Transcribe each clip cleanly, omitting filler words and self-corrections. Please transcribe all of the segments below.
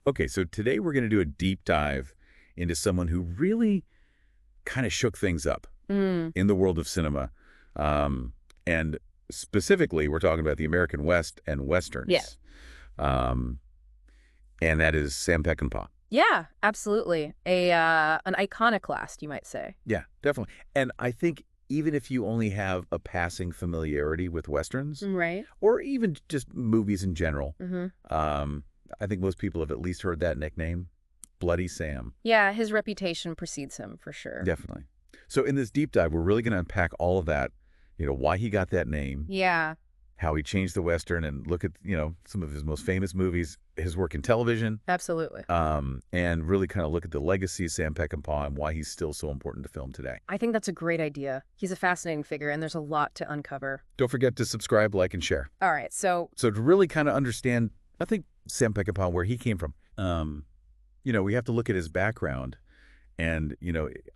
Okay, so today we're going to do a deep dive into someone who really kind of shook things up Mm, in the world of cinema. And specifically, we're talking about the American West and yeah. Westerns. Um, and that is Sam Peckinpah. Yeah, absolutely. An iconoclast, you might say. Yeah, definitely. And I think even if you only have a passing familiarity with Westerns, Right. or even just movies in general, Hmm. um, I think most people have at least heard that nickname, Bloody Sam. Yeah, his reputation precedes him for sure. Definitely. So in this deep dive, we're really going to unpack all of that, why he got that name, Yeah, how he changed the Western, and look at, some of his most famous movies, his work in television, absolutely. and really kind of look at the legacy of Sam Peckinpah and why he's still so important to film today. I think that's a great idea. He's a fascinating figure, and there's a lot to uncover. Don't forget to subscribe, like, and share. All right, so So to really kind of understand, I think, Sam Peckinpah, where he came from, we have to look at his background. And,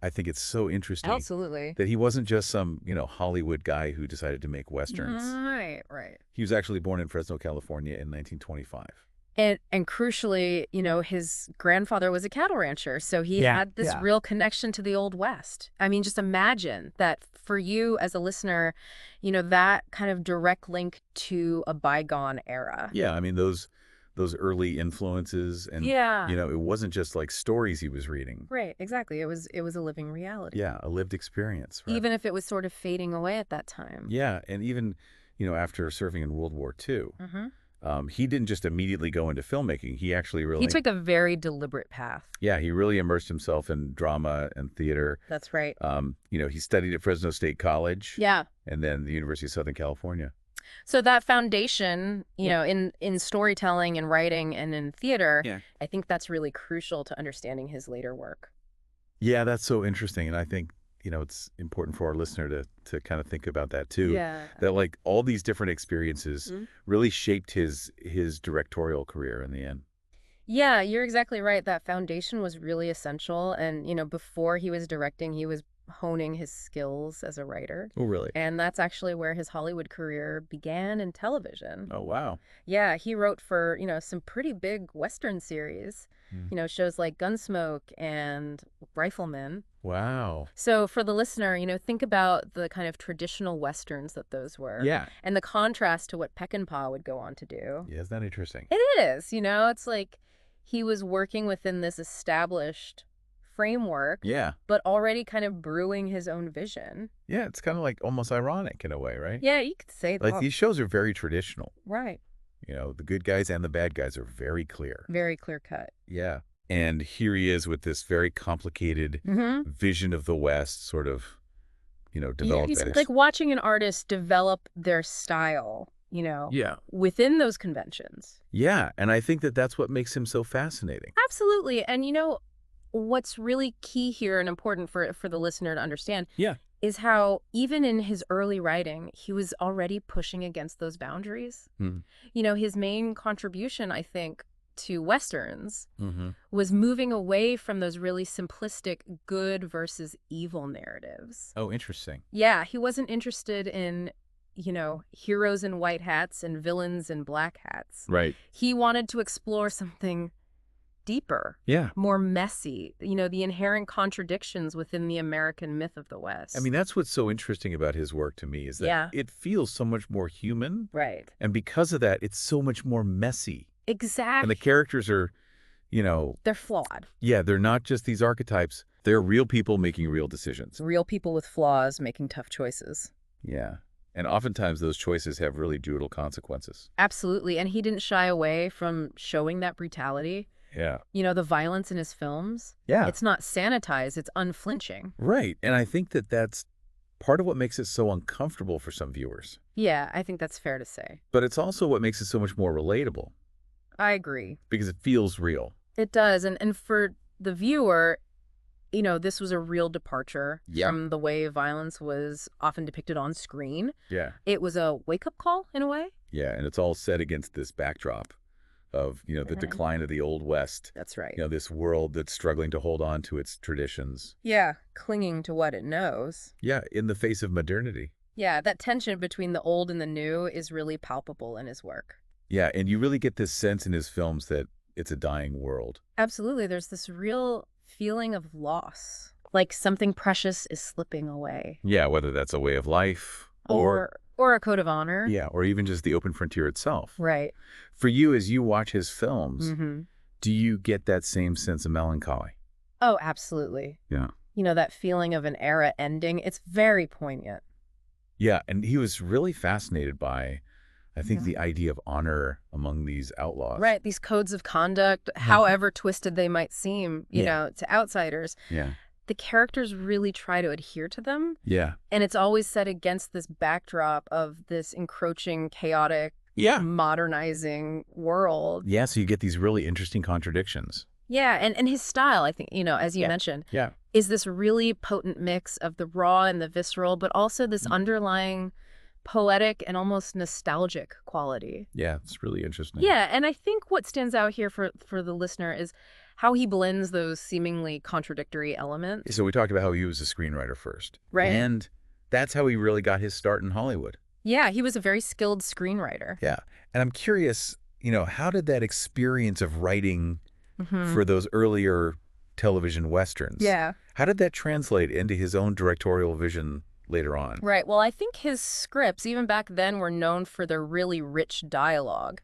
I think it's so interesting absolutely. that he wasn't just some, Hollywood guy who decided to make Westerns. Right, right. He was actually born in Fresno, California in 1925. And crucially, his grandfather was a cattle rancher, so he Yeah, had this yeah. real connection to the Old West. I mean, just imagine that for you as a listener, that kind of direct link to a bygone era. Yeah, I mean, those early influences and, Yeah. it wasn't just like stories he was reading. Right, exactly. It was a living reality. Yeah, a lived experience, right? Even if it was sort of fading away at that time. Yeah, and even, after serving in World War II, Hmm. he didn't just immediately go into filmmaking. He actually He really, took a very deliberate path. yeah, he really immersed himself in drama and theater. That's right. He studied at Fresno State College Yeah. and then the University of Southern California. So that foundation, in storytelling and writing and in theater, Yeah. I think that's really crucial to understanding his later work. Yeah, that's so interesting. And I think, it's important for our listener to kind of think about that too. Yeah. That like all these different experiences Mhm. really shaped his directorial career in the end. Yeah, you're exactly right. That foundation was really essential. And, before he was directing, he was honing his skills as a writer. Oh, really? And that's actually where his Hollywood career began in television. Oh, wow. Yeah, he wrote for, some pretty big Western series, Hmm. shows like Gunsmoke and Rifleman. Wow. So for the listener, think about the kind of traditional Westerns that those were. Yeah. And the contrast to what Peckinpah would go on to do. Yeah, isn't that interesting? It is, it's like he was working within this established framework, Yeah. but already kind of brewing his own vision. Yeah, it's kind of like almost ironic in a way, right? Yeah, you could say Like that. these shows are very traditional. Right. The good guys and the bad guys are very clear. Very clear cut. Yeah. And here he is with this very complicated Mm-hmm. vision of the West sort of, Yeah, developed it's at his. like watching an artist develop their style, Yeah. within those conventions. Yeah. And I think that that's what makes him so fascinating. Absolutely. And what's really key here and important for the listener to understand Yeah. is how even in his early writing, he was already pushing against those boundaries. Hmm. His main contribution, I think, to Westerns Mm-hmm. was moving away from those really simplistic good versus evil narratives. Oh, interesting. Yeah, he wasn't interested in, heroes in white hats and villains in black hats. Right. He wanted to explore something deeper, Yeah. more messy, the inherent contradictions within the American myth of the West. I mean, that's what's so interesting about his work to me is that Yeah. it feels so much more human. Right. And because of that, it's so much more messy. And Exactly. the characters are, They're flawed. yeah, they're not just these archetypes. They're real people making real decisions. Real people with flaws making tough choices. Yeah. And oftentimes those choices have really brutal consequences. Absolutely. And he didn't shy away from showing that brutality. Yeah. The violence in his films. Yeah. It's not sanitized, it's unflinching. Right. And I think that that's part of what makes it so uncomfortable for some viewers. Yeah, I think that's fair to say. But it's also what makes it so much more relatable I agree. because it feels real. It does. And for the viewer, this was a real departure Yeah. from the way violence was often depicted on screen. Yeah. It was a wake-up call in a way. Yeah. And it's all set against this backdrop of, the Mhm. decline of the Old West. That's right. This world that's struggling to hold on to its traditions. Yeah, clinging to what it knows. Yeah. In the face of modernity. Yeah, that tension between the old and the new is really palpable in his work. Yeah. And you really get this sense in his films that it's a dying world. Absolutely. There's this real feeling of loss, like something precious is slipping away. Yeah, whether that's a way of life Or a code of honor. yeah, or even just the open frontier itself. Right. For you, as you watch his films, Mm-hmm. do you get that same sense of melancholy? Oh, absolutely. Yeah. That feeling of an era ending, it's very poignant. Yeah, and he was really fascinated by, I think, the idea of honor among these outlaws. Right. These codes of conduct, however twisted they might seem, to outsiders, Yeah. the characters really try to adhere to them. Yeah. And it's always set against this backdrop of this encroaching, chaotic, modernizing world. Yeah, so you get these really interesting contradictions. Yeah, and his style, I think, as you mentioned, is this really potent mix of the raw and the visceral, but also this underlying poetic and almost nostalgic quality. Yeah, it's really interesting. Yeah, and I think what stands out here for the listener is how he blends those seemingly contradictory elements. So we talked about how he was a screenwriter first. Right. And that's how he really got his start in Hollywood. Yeah, he was a very skilled screenwriter. Yeah. And I'm curious, how did that experience of writing for those earlier television westerns, how did that translate into his own directorial vision later on? Right. Well, I think his scripts, even back then, were known for their really rich dialogue.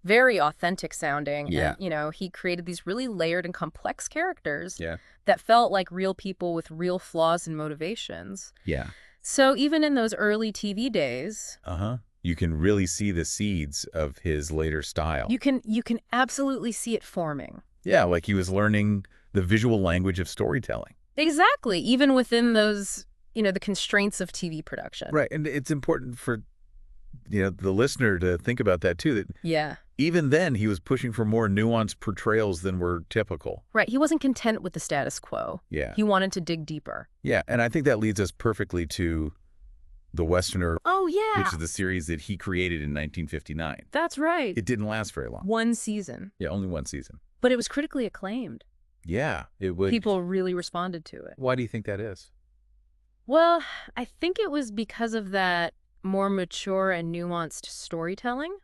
Very authentic sounding. Yeah. And, he created these really layered and complex characters Yeah. that felt like real people with real flaws and motivations. Yeah. So even in those early TV days, you can really see the seeds of his later style. you can absolutely see it forming. Yeah, like he was learning the visual language of storytelling. Exactly. Even within those, the constraints of TV production. Right. And it's important for, the listener to think about that, too, that even then he was pushing for more nuanced portrayals than were typical. Right. He wasn't content with the status quo. Yeah. He wanted to dig deeper. Yeah. And I think that leads us perfectly to The Westerner. Oh, yeah. Which is the series that he created in 1959. That's right. It didn't last very long. One season. Yeah, only one season. But it was critically acclaimed. Yeah, it would. People really responded to it. Why do you think that is? Well, I think it was because of that more mature and nuanced storytelling.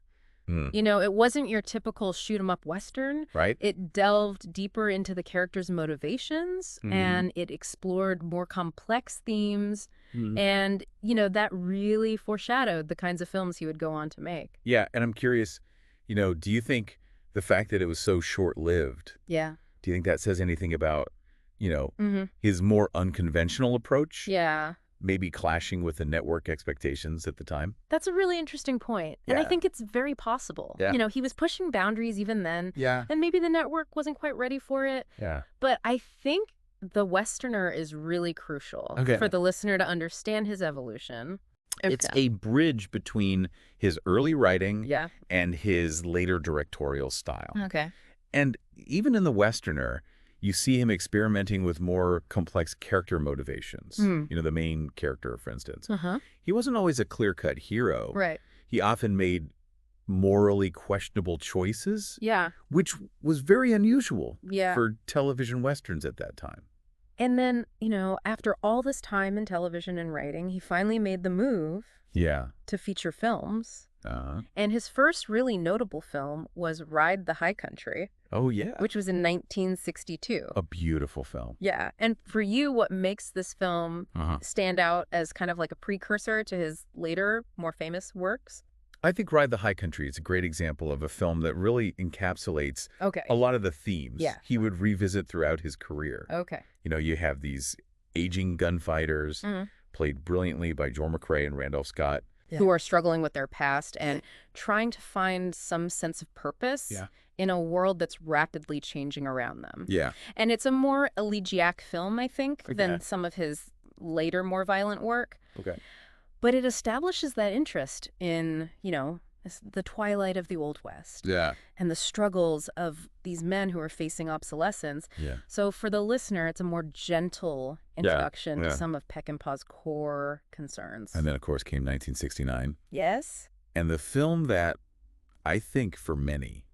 It wasn't your typical shoot-'em-up Western. Right. It delved deeper into the characters' motivations, and it explored more complex themes. And, that really foreshadowed the kinds of films he would go on to make. Yeah, and I'm curious, do you think the fact that it was so short-lived, do you think that says anything about, his more unconventional approach? Yeah. Maybe clashing with the network expectations at the time? That's a really interesting point. And I think it's very possible. Yeah. He was pushing boundaries even then. Yeah. And maybe the network wasn't quite ready for it. Yeah. But I think The Westerner is really crucial for the listener to understand his evolution. It's a bridge between his early writing Yeah. and his later directorial style. Okay. And even in The Westerner, you see him experimenting with more complex character motivations. Mm. The main character, for instance. Uh-huh. He wasn't always a clear-cut hero. Right. He often made morally questionable choices, Yeah. which was very unusual Yeah. for television westerns at that time. And then, after all this time in television and writing, he finally made the move Yeah. to feature films. Uh-huh. And his first really notable film was Ride the High Country, Oh, yeah. which was in 1962. A beautiful film. Yeah. And for you, what makes this film stand out as kind of like a precursor to his later, more famous works? I think Ride the High Country is a great example of a film that really encapsulates a lot of the themes he would revisit throughout his career. Okay. You have these aging gunfighters, played brilliantly by Joel McCrea and Randolph Scott, who are struggling with their past and trying to find some sense of purpose in a world that's rapidly changing around them. Yeah. And it's a more elegiac film, I think, than some of his later, more violent work. Okay. But it establishes that interest in, the twilight of the Old West. Yeah. And the struggles of these men who are facing obsolescence. Yeah. So for the listener, it's a more gentle introduction to some of Peckinpah's core concerns. And then, of course, came 1969. Yes? And the film that I think for many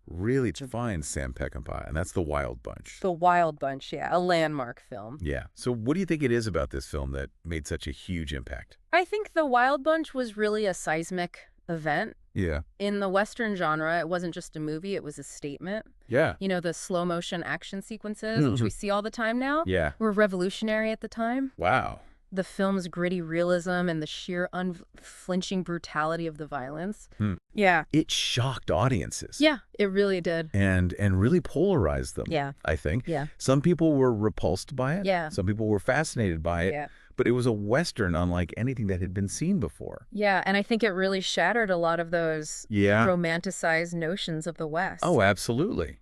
really defines Sam Peckinpah, and that's The Wild Bunch. The Wild Bunch, yeah, a landmark film. Yeah. So what do you think it is about this film that made such a huge impact? I think The Wild Bunch was really a seismic event. Yeah. In the Western genre, it wasn't just a movie, it was a statement. Yeah. You know, the slow motion action sequences, which we see all the time now, were revolutionary at the time. Wow. The film's gritty realism and the sheer unflinching brutality of the violence. Yeah. It shocked audiences. Yeah, it really did. And really polarized them, I think. Yeah. Some people were repulsed by it. Yeah. Some people were fascinated by it. Yeah. But it was a Western unlike anything that had been seen before. Yeah, and I think it really shattered a lot of those romanticized notions of the West. Oh, absolutely.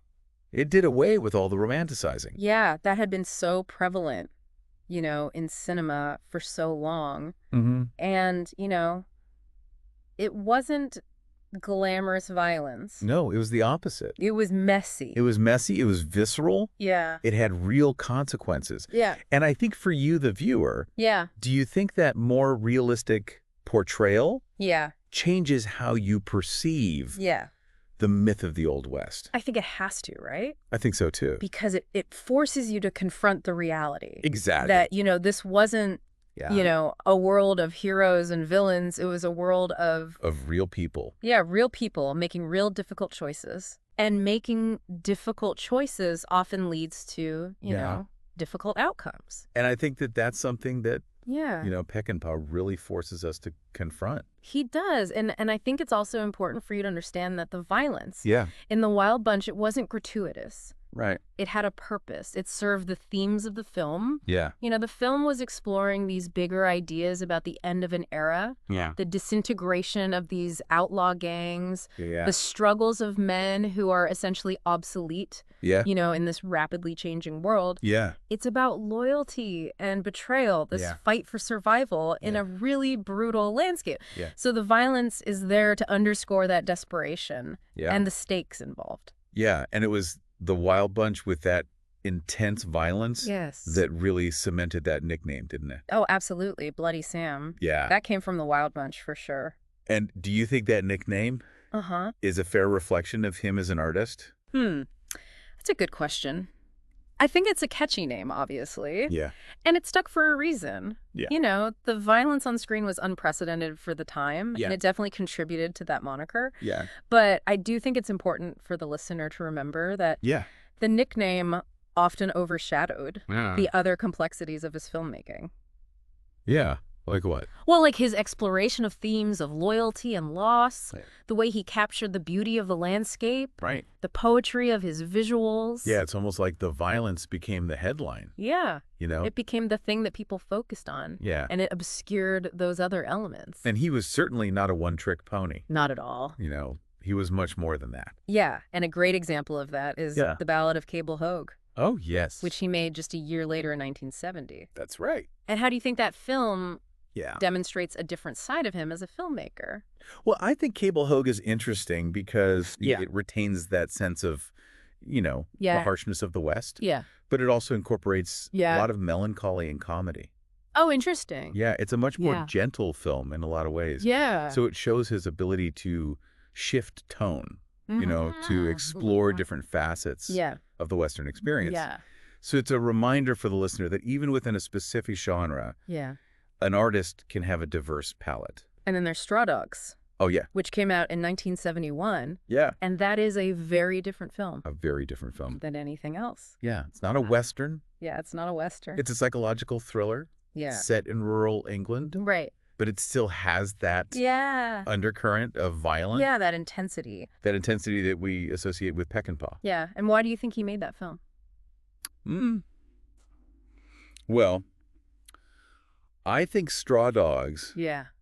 It did away with all the romanticizing. Yeah, that had been so prevalent, you know, in cinema for so long. And, you know, it wasn't glamorous violence. No, it was the opposite. It was messy. It was messy. It was visceral. Yeah. It had real consequences. Yeah. And I think for you, the viewer, do you think that more realistic portrayal changes how you perceive the myth of the Old West? I think it has to, right? I think so, too. Because it forces you to confront the reality. Exactly. That, you know, this wasn't, you know, a world of heroes and villains. It was a world of real people. Yeah, real people making real difficult choices. And making difficult choices often leads to, you know, difficult outcomes. And I think that that's something that, you know, Peckinpah really forces us to confront. He does. And I think it's also important for you to understand that the violence in The Wild Bunch, it wasn't gratuitous. Right. It had a purpose. It served the themes of the film. Yeah. You know, the film was exploring these bigger ideas about the end of an era. Yeah. The disintegration of these outlaw gangs. Yeah. The struggles of men who are essentially obsolete. Yeah. You know, in this rapidly changing world. Yeah. It's about loyalty and betrayal, this fight for survival in a really brutal landscape. Yeah. So the violence is there to underscore that desperation and the stakes involved. Yeah. And it was The Wild Bunch with that intense violence that really cemented that nickname, didn't it? Oh, absolutely. Bloody Sam. Yeah. That came from The Wild Bunch for sure. And do you think that nickname is a fair reflection of him as an artist? That's a good question. I think it's a catchy name, obviously. Yeah. And it stuck for a reason. Yeah. You know, the violence on screen was unprecedented for the time, and it definitely contributed to that moniker. Yeah. But I do think it's important for the listener to remember that the nickname often overshadowed the other complexities of his filmmaking. Yeah. Like what? Well, like his exploration of themes of loyalty and loss, the way he captured the beauty of the landscape, the poetry of his visuals. Yeah, it's almost like the violence became the headline. Yeah. You know? It became the thing that people focused on. Yeah. And it obscured those other elements. And he was certainly not a one-trick pony. Not at all. You know, he was much more than that. Yeah, and a great example of that is The Ballad of Cable Hogue. Oh, yes. Which he made just a year later in 1970. That's right. And how do you think that film demonstrates a different side of him as a filmmaker? Well, I think Cable Hogue is interesting because it retains that sense of, you know, the harshness of the West. Yeah. But it also incorporates a lot of melancholy and comedy. Oh, interesting. Yeah, it's a much more gentle film in a lot of ways. Yeah. So it shows his ability to shift tone, you know, to explore different facets of the Western experience. Yeah. So it's a reminder for the listener that even within a specific genre, an artist can have a diverse palette. And then there's Straw Dogs. Oh, yeah. Which came out in 1971. Yeah. And that is a very different film. A very different film. Than anything else. Yeah. It's not a Western. Yeah, it's not a Western. It's a psychological thriller. Yeah. Set in rural England. Right. But it still has that undercurrent of violence. Yeah, that intensity. That intensity that we associate with Peckinpah. Yeah. And why do you think he made that film? Well, I think Straw Dogs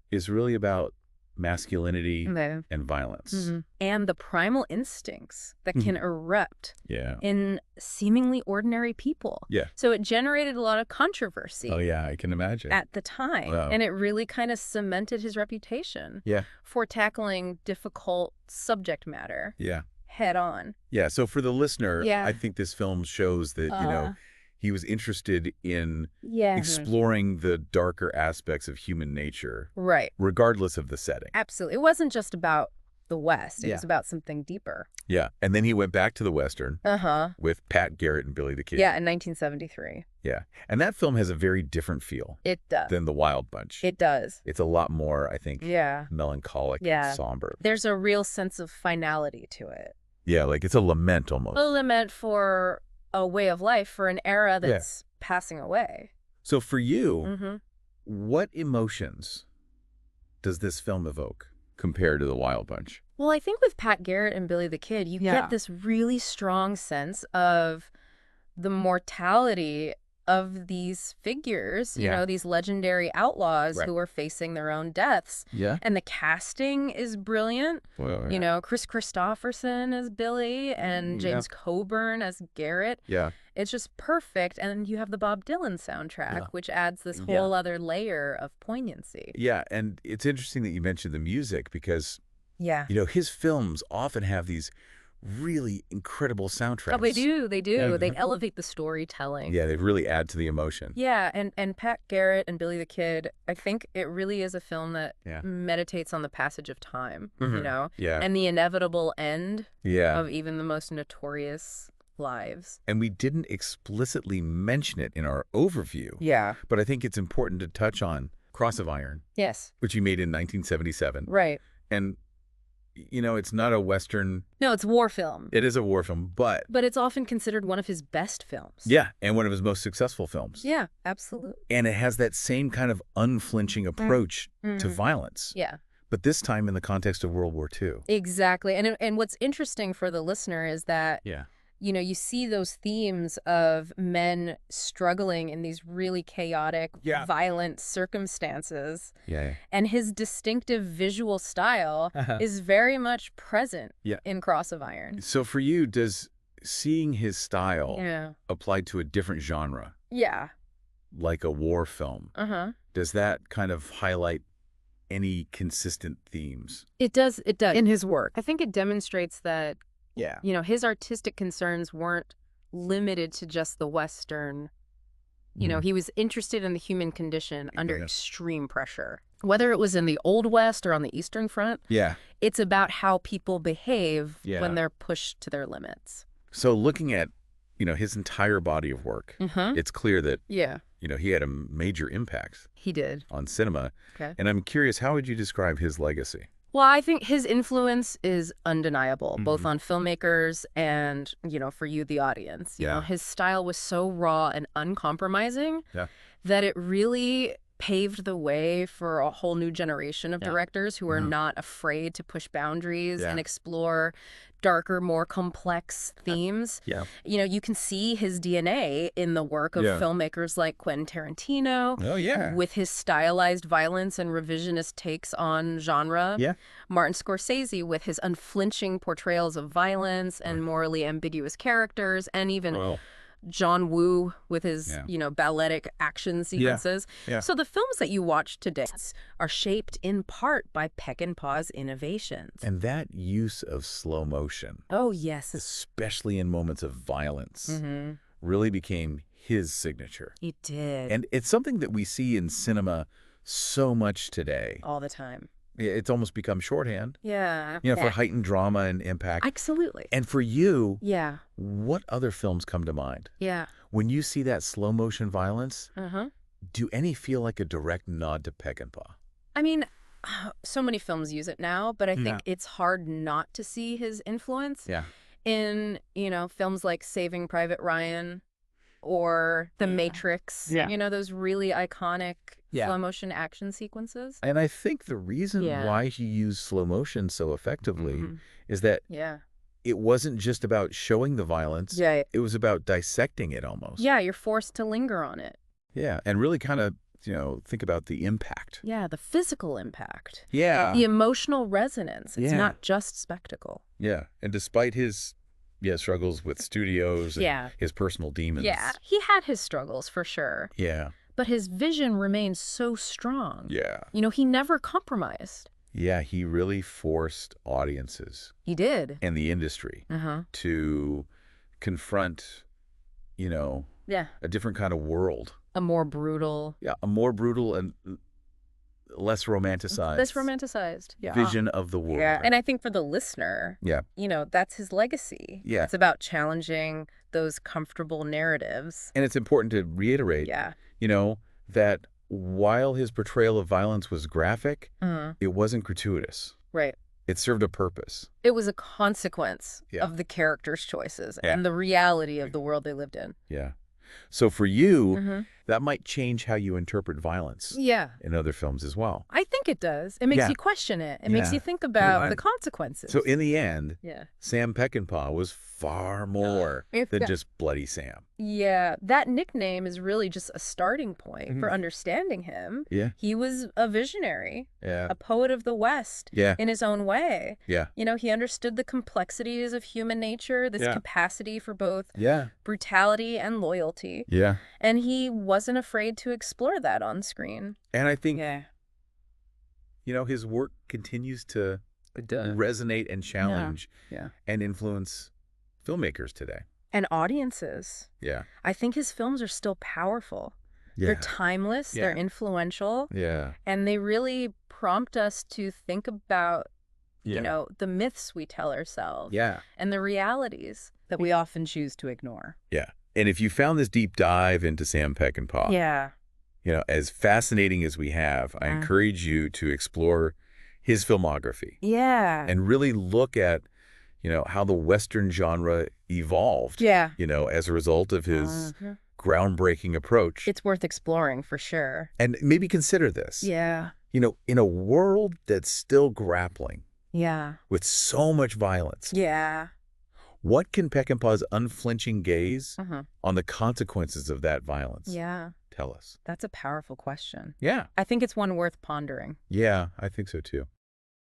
is really about masculinity and violence. And the primal instincts that can erupt in seemingly ordinary people. Yeah. So it generated a lot of controversy. Oh, yeah, I can imagine. At the time. Wow. And it really kind of cemented his reputation for tackling difficult subject matter head on. Yeah, so for the listener, I think this film shows that, you know, he was interested in exploring the darker aspects of human nature. Right. Regardless of the setting. Absolutely. It wasn't just about the West. It was about something deeper. Yeah. And then he went back to the Western with Pat Garrett and Billy the Kid. Yeah, in 1973. Yeah. And that film has a very different feel. It does. Than The Wild Bunch. It does. It's a lot more, I think, melancholic, somber. There's a real sense of finality to it. Yeah, like it's a lament almost. A lament for a way of life, for an era that's passing away. So for you, what emotions does this film evoke compared to The Wild Bunch? Well, I think with Pat Garrett and Billy the Kid, you get this really strong sense of the mortality of these figures, you know, these legendary outlaws who are facing their own deaths. Yeah. And the casting is brilliant. Well, you know, Chris Christopherson as Billy and James Coburn as Garrett. Yeah. It's just perfect. And you have the Bob Dylan soundtrack, which adds this whole other layer of poignancy. Yeah. And it's interesting that you mentioned the music because, you know, his films often have these really incredible soundtracks. Oh, they do. They do. They elevate the storytelling. Yeah, they really add to the emotion. Yeah, and Pat Garrett and Billy the Kid, I think it really is a film that meditates on the passage of time, you know? Yeah. And the inevitable end of even the most notorious lives. And we didn't explicitly mention it in our overview. Yeah. But I think it's important to touch on Cross of Iron. Yes. Which he made in 1977. Right. And you know, it's not a Western. No, it's war film. It is a war film, but it's often considered one of his best films. Yeah, and one of his most successful films. Yeah, absolutely. And it has that same kind of unflinching approach to violence. Yeah. But this time in the context of World War II. Exactly. And what's interesting for the listener is that you know, you see those themes of men struggling in these really chaotic, violent circumstances. Yeah. And his distinctive visual style is very much present in Cross of Iron. So for you, does seeing his style apply to a different genre? Yeah. Like a war film? Does that kind of highlight any consistent themes? It does. It does. In his work. I think it demonstrates that you know, his artistic concerns weren't limited to just the Western. You know, he was interested in the human condition under extreme pressure. Whether it was in the Old West or on the Eastern Front, it's about how people behave when they're pushed to their limits. So looking at, you know, his entire body of work, it's clear that, you know, he had a major impact. He did. On cinema. And I'm curious, how would you describe his legacy? Well, I think his influence is undeniable, both on filmmakers and, you know, for you, the audience. You know, his style was so raw and uncompromising that it really paved the way for a whole new generation of directors who are not afraid to push boundaries and explore darker, more complex themes. You know, you can see his DNA in the work of filmmakers like Quentin Tarantino. With his stylized violence and revisionist takes on genre. Martin Scorsese with his unflinching portrayals of violence and morally ambiguous characters, and even John Woo with his, you know, balletic action sequences. So the films that you watch today are shaped in part by Peckinpah's innovations. And that use of slow motion. Oh, yes. Especially in moments of violence, really became his signature. It did. And it's something that we see in cinema so much today. All the time. It's almost become shorthand. Yeah. You know, for heightened drama and impact. Absolutely. And for you, what other films come to mind? When you see that slow motion violence, do any feel like a direct nod to Peckinpah? I mean, so many films use it now, but I think it's hard not to see his influence in, you know, films like Saving Private Ryan or The Matrix, you know, those really iconic slow motion action sequences. And I think the reason why he used slow motion so effectively is that it wasn't just about showing the violence. It was about dissecting it almost. You're forced to linger on it. And really kind of, you know, think about the impact. The physical impact. The emotional resonance. It's not just spectacle. And despite his struggles with studios and his personal demons. He had his struggles for sure. But his vision remained so strong. You know, he never compromised. He really forced audiences. He did. And the industry to confront, you know, a different kind of world. A more brutal. A more brutal and less romanticized. Less romanticized. Yeah. Vision of the world. Yeah. And I think for the listener, that's his legacy. Yeah. It's about challenging those comfortable narratives. And it's important to reiterate, that while his portrayal of violence was graphic, it wasn't gratuitous. Right. It served a purpose. It was a consequence of the characters' choices and the reality of the world they lived in. Yeah. So for you, that might change how you interpret violence in other films as well. I think it does. It makes you question it. It makes you think about the consequences. So in the end, Sam Peckinpah was far more than just Bloody Sam. Yeah, that nickname is really just a starting point for understanding him. Yeah. He was a visionary, a poet of the West in his own way. Yeah. He understood the complexities of human nature, this capacity for both brutality and loyalty. Yeah. And he wasn't afraid to explore that on screen. And I think, his work continues to resonate and challenge and influence filmmakers today. And audiences. Yeah. I think his films are still powerful. Yeah. They're timeless. Yeah. They're influential. Yeah. And they really prompt us to think about, the myths we tell ourselves. Yeah. And the realities that we often choose to ignore. Yeah. And if you found this deep dive into Sam Peckinpah, as fascinating as we have, I encourage you to explore his filmography. Yeah. And really look at how the Western genre evolved, as a result of his groundbreaking approach. It's worth exploring for sure. And maybe consider this. Yeah. In a world that's still grappling with so much violence. Yeah. What can Peckinpah's unflinching gaze on the consequences of that violence tell us? That's a powerful question. Yeah. I think it's one worth pondering. Yeah, I think so too.